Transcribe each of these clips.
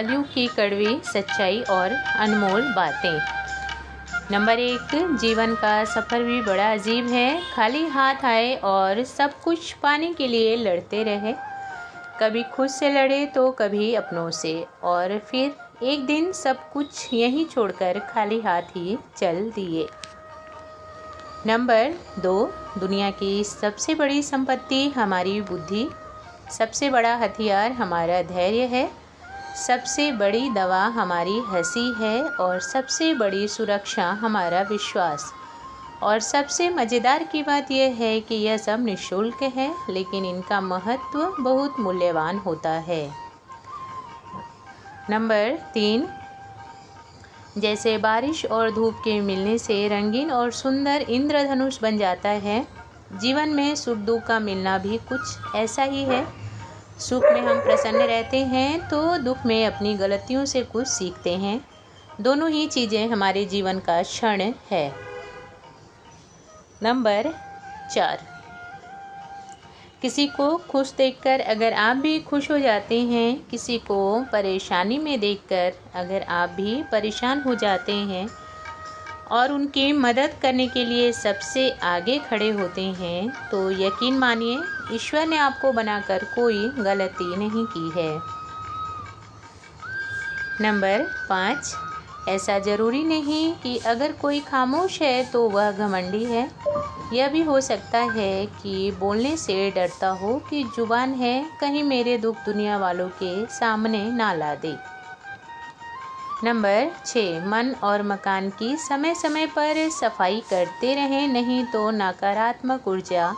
कलयुग की कड़वी सच्चाई और अनमोल बातें। नंबर 1, जीवन का सफ़र भी बड़ा अजीब है। खाली हाथ आए और सब कुछ पाने के लिए लड़ते रहे। कभी खुद से लड़े तो कभी अपनों से, और फिर एक दिन सब कुछ यहीं छोड़कर खाली हाथ ही चल दिए। नंबर 2, दुनिया की सबसे बड़ी संपत्ति हमारी बुद्धि, सबसे बड़ा हथियार हमारा धैर्य है, सबसे बड़ी दवा हमारी हंसी है, और सबसे बड़ी सुरक्षा हमारा विश्वास। और सबसे मज़ेदार की बात यह है कि यह सब निःशुल्क है, लेकिन इनका महत्व बहुत मूल्यवान होता है। नंबर 3, जैसे बारिश और धूप के मिलने से रंगीन और सुंदर इंद्रधनुष बन जाता है, जीवन में सुख दुख का मिलना भी कुछ ऐसा ही है। सुख में हम प्रसन्न रहते हैं तो दुख में अपनी गलतियों से कुछ सीखते हैं। दोनों ही चीज़ें हमारे जीवन का क्षण है। नंबर 4, किसी को खुश देखकर अगर आप भी खुश हो जाते हैं, किसी को परेशानी में देखकर अगर आप भी परेशान हो जाते हैं और उनकी मदद करने के लिए सबसे आगे खड़े होते हैं, तो यकीन मानिए ईश्वर ने आपको बनाकर कोई गलती नहीं की है। नंबर 5, ऐसा ज़रूरी नहीं कि अगर कोई खामोश है तो वह घमंडी है। यह भी हो सकता है कि बोलने से डरता हो कि जुबान है कहीं मेरे दुख दुनिया वालों के सामने ना ला दे। नंबर 6, मन और मकान की समय समय पर सफाई करते रहें, नहीं तो नकारात्मक ऊर्जा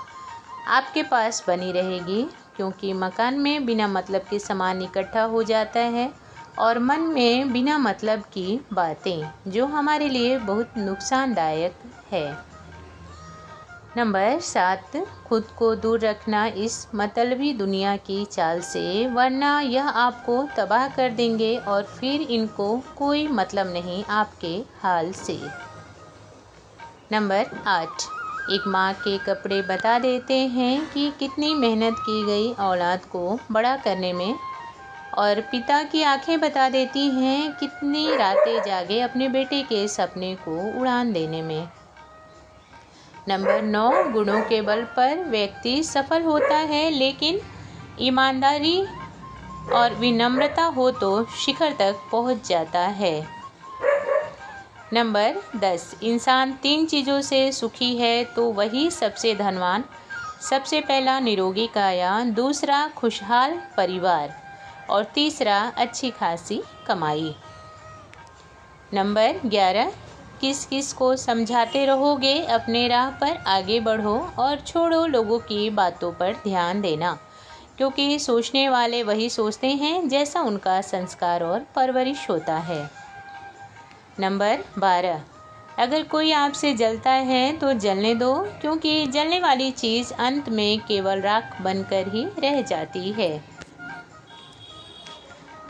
आपके पास बनी रहेगी, क्योंकि मकान में बिना मतलब के सामान इकट्ठा हो जाता है और मन में बिना मतलब की बातें, जो हमारे लिए बहुत नुकसानदायक है। नंबर 7, खुद को दूर रखना इस मतलबी दुनिया की चाल से, वरना यह आपको तबाह कर देंगे और फिर इनको कोई मतलब नहीं आपके हाल से। नंबर 8, एक माँ के कपड़े बता देते हैं कि कितनी मेहनत की गई औलाद को बड़ा करने में, और पिता की आंखें बता देती हैं कितनी रातें जागे अपने बेटे के सपने को उड़ान देने में। नंबर 9, गुणों के बल पर व्यक्ति सफल होता है, लेकिन ईमानदारी और विनम्रता हो तो शिखर तक पहुंच जाता है। नंबर 10, इंसान 3 चीज़ों से सुखी है तो वही सबसे धनवान। सबसे पहला निरोगी काया, दूसरा खुशहाल परिवार, और तीसरा अच्छी खासी कमाई। नंबर 11, किस किस को समझाते रहोगे, अपने राह पर आगे बढ़ो और छोड़ो लोगों की बातों पर ध्यान देना, क्योंकि सोचने वाले वही सोचते हैं जैसा उनका संस्कार और परवरिश होता है। नंबर 12, अगर कोई आपसे जलता है तो जलने दो, क्योंकि जलने वाली चीज़ अंत में केवल राख बनकर ही रह जाती है।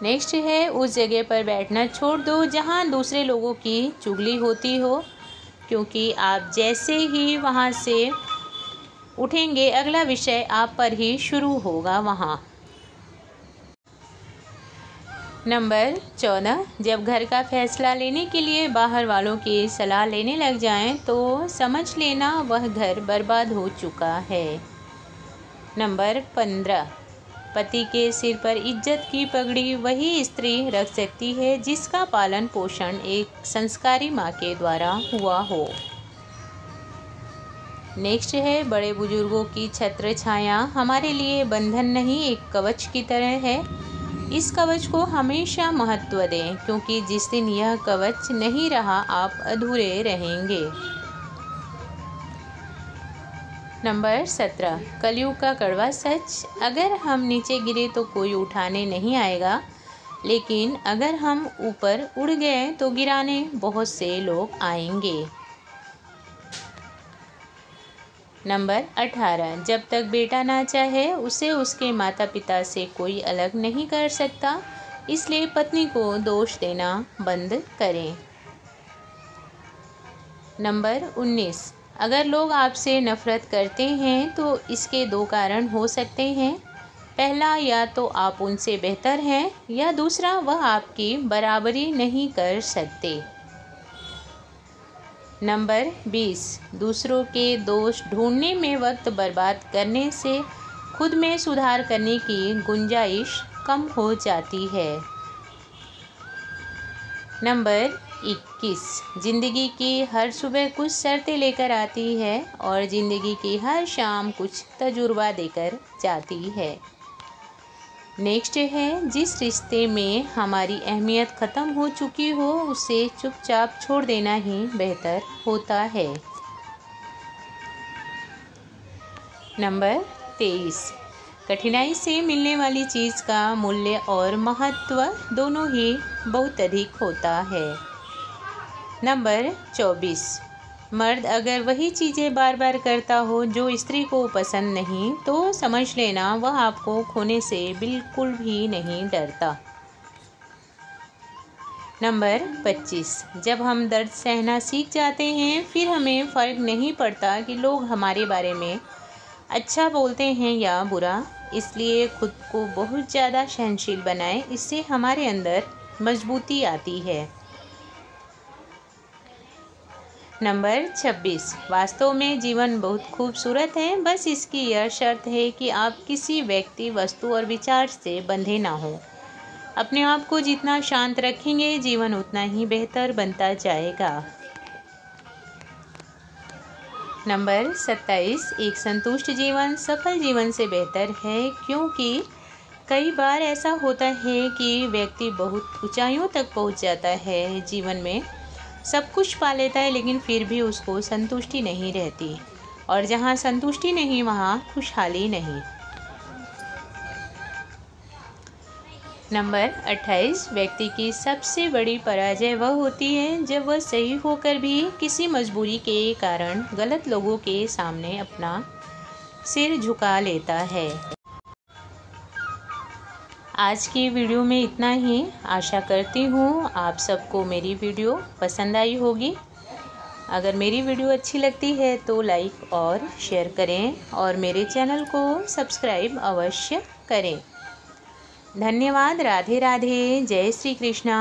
नेक्स्ट है, उस जगह पर बैठना छोड़ दो जहां दूसरे लोगों की चुगली होती हो, क्योंकि आप जैसे ही वहां से उठेंगे अगला विषय आप पर ही शुरू होगा वहां। नंबर 14, जब घर का फैसला लेने के लिए बाहर वालों की सलाह लेने लग जाएं तो समझ लेना वह घर बर्बाद हो चुका है। नंबर 15, पति के सिर पर इज्जत की पगड़ी वही स्त्री रख सकती है जिसका पालन पोषण एक संस्कारी माँ के द्वारा हुआ हो। नेक्स्ट है, बड़े बुजुर्गों की छत्र छाया हमारे लिए बंधन नहीं एक कवच की तरह है। इस कवच को हमेशा महत्व दें, क्योंकि जिस दिन यह कवच नहीं रहा आप अधूरे रहेंगे। नंबर 17, कलयुग का कड़वा सच, अगर हम नीचे गिरे तो कोई उठाने नहीं आएगा, लेकिन अगर हम ऊपर उड़ गए तो गिराने बहुत से लोग आएंगे। नंबर 18, जब तक बेटा ना चाहे उसे उसके माता पिता से कोई अलग नहीं कर सकता, इसलिए पत्नी को दोष देना बंद करें। नंबर 19, अगर लोग आपसे नफरत करते हैं तो इसके 2 कारण हो सकते हैं। पहला, या तो आप उनसे बेहतर हैं, या दूसरा, वह आपकी बराबरी नहीं कर सकते। नंबर 20, दूसरों के दोष ढूंढने में वक्त बर्बाद करने से खुद में सुधार करने की गुंजाइश कम हो जाती है। नंबर 21, ज़िंदगी की हर सुबह कुछ शर्तें लेकर आती है और ज़िंदगी की हर शाम कुछ तजुर्बा देकर जाती है। नेक्स्ट है, जिस रिश्ते में हमारी अहमियत ख़त्म हो चुकी हो उसे चुपचाप छोड़ देना ही बेहतर होता है। नंबर 23, कठिनाई से मिलने वाली चीज़ का मूल्य और महत्व दोनों ही बहुत अधिक होता है। नंबर 24, मर्द अगर वही चीज़ें बार बार करता हो जो स्त्री को पसंद नहीं, तो समझ लेना वह आपको खोने से बिल्कुल भी नहीं डरता। नंबर 25, जब हम दर्द सहना सीख जाते हैं फिर हमें फ़र्क नहीं पड़ता कि लोग हमारे बारे में अच्छा बोलते हैं या बुरा, इसलिए खुद को बहुत ज़्यादा सहनशील बनाएं, इससे हमारे अंदर मजबूती आती है। नंबर 26, वास्तव में जीवन बहुत खूबसूरत है, बस इसकी यह शर्त है कि आप किसी व्यक्ति, वस्तु और विचार से बंधे ना हो। अपने आप को जितना शांत रखेंगे जीवन उतना ही बेहतर बनता जाएगा। नंबर 27, एक संतुष्ट जीवन सफल जीवन से बेहतर है, क्योंकि कई बार ऐसा होता है कि व्यक्ति बहुत ऊंचाइयों तक पहुंच जाता है, जीवन में सब कुछ पा लेता है, लेकिन फिर भी उसको संतुष्टि नहीं रहती, और जहाँ संतुष्टि नहीं वहाँ खुशहाली नहीं। नंबर 28, व्यक्ति की सबसे बड़ी पराजय वह होती है जब वह सही होकर भी किसी मजबूरी के कारण गलत लोगों के सामने अपना सिर झुका लेता है। आज की वीडियो में इतना ही। आशा करती हूँ आप सबको मेरी वीडियो पसंद आई होगी। अगर मेरी वीडियो अच्छी लगती है तो लाइक और शेयर करें और मेरे चैनल को सब्सक्राइब अवश्य करें। धन्यवाद। राधे राधे। जय श्री कृष्णा।